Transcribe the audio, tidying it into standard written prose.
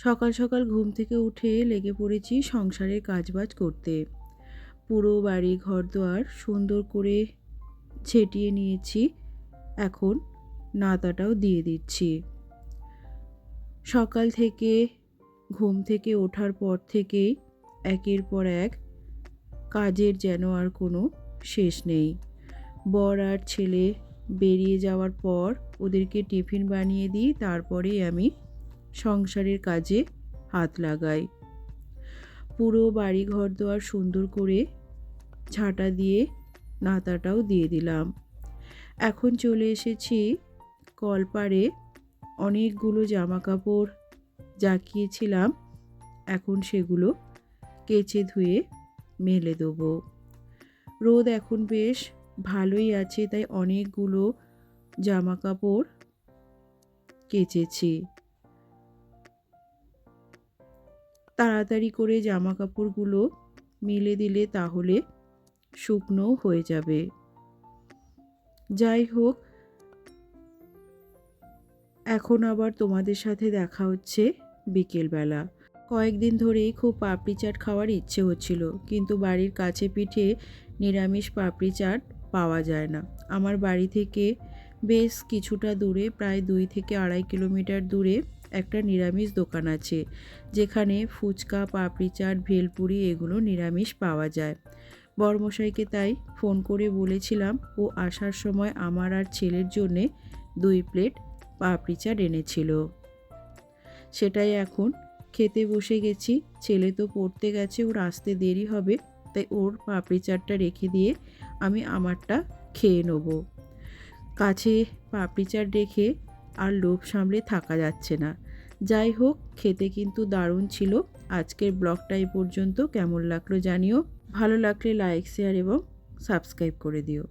সকাল সকাল ঘুম থেকে উঠে লেগে পড়েছি সংসারের কাজবাজ করতে। পুরো বাড়ি ঘরদোর সুন্দর করে ছেটিয়ে নিয়েছি। এখন নাতাটাও দিয়ে দিচ্ছি। সকাল থেকে ঘুম থেকে ওঠার পর থেকেই একের পর এক কাজের যেন আর কোনো শেষ নেই। বর আর ছেলে বেরিয়ে যাওয়ার পর ওদেরকে টিফিন বানিয়ে দিই, তারপরেই আমি সংসারের কাজে হাত লাগাই। পুরো বাড়ি ঘরদোর সুন্দর করে ঝাঁটা দিয়ে নাতাটাও দিয়ে দিলাম। এখন চলে এসেছি কলপাড়ে। অনেকগুলো জামা কাপড় জাকিয়েছিলাম, এখন সেগুলো কেচে ধুয়ে মেলে দেবো। রোদ এখন বেশ ভালোই আছে, তাই অনেকগুলো জামা কাপড় কেচেছি। তাড়াতাড়ি করে জামা কাপড়গুলো মেলে দিলে তাহলে শুকনো হয়ে যাবে। যাই হোক, এখন আবার তোমাদের সাথে দেখা হচ্ছে বিকেলবেলা। কয়েকদিন ধরেই খুব পাপড়ি চাট খাওয়ার ইচ্ছে হচ্ছিল, কিন্তু বাড়ির কাছে পিঠে নিরামিষ পাপড়ি চাট পাওয়া যায় না। আমার বাড়ি থেকে বেশ কিছুটা দূরে, প্রায় 2 থেকে 2.5 কিলোমিটার দূরে একটা নিরামিষ দোকান আছে, যেখানে ফুচকা, পাপড়ি চাট, ভেলপুরি এগুলো নিরামিষ পাওয়া যায়। বড়মশাইকে তাই ফোন করে বলেছিলাম, ও আসার সময় আমার আর ছেলের জন্যে 2 প্লেট পাপড়ি চাট এনেছিল। সেটাই এখন খেতে বসে গেছি। ছেলে তো পড়তে গেছে, ওর আসতে দেরি হবে, তাই ওর পাপড়ি চাটটা রেখে দিয়ে আমি আমারটা খেয়ে নেব। কাছে পাপড়ি চাট রেখে আর লোভ সামলে থাকা যাচ্ছে না। যাই হোক, খেতে কিন্তু দারুণ ছিল। আজকের ব্লগটা এই পর্যন্ত। কেমন লাগলো জানিও। ভালো লাগলে লাইক, শেয়ার এবং সাবস্ক্রাইব করে দিও।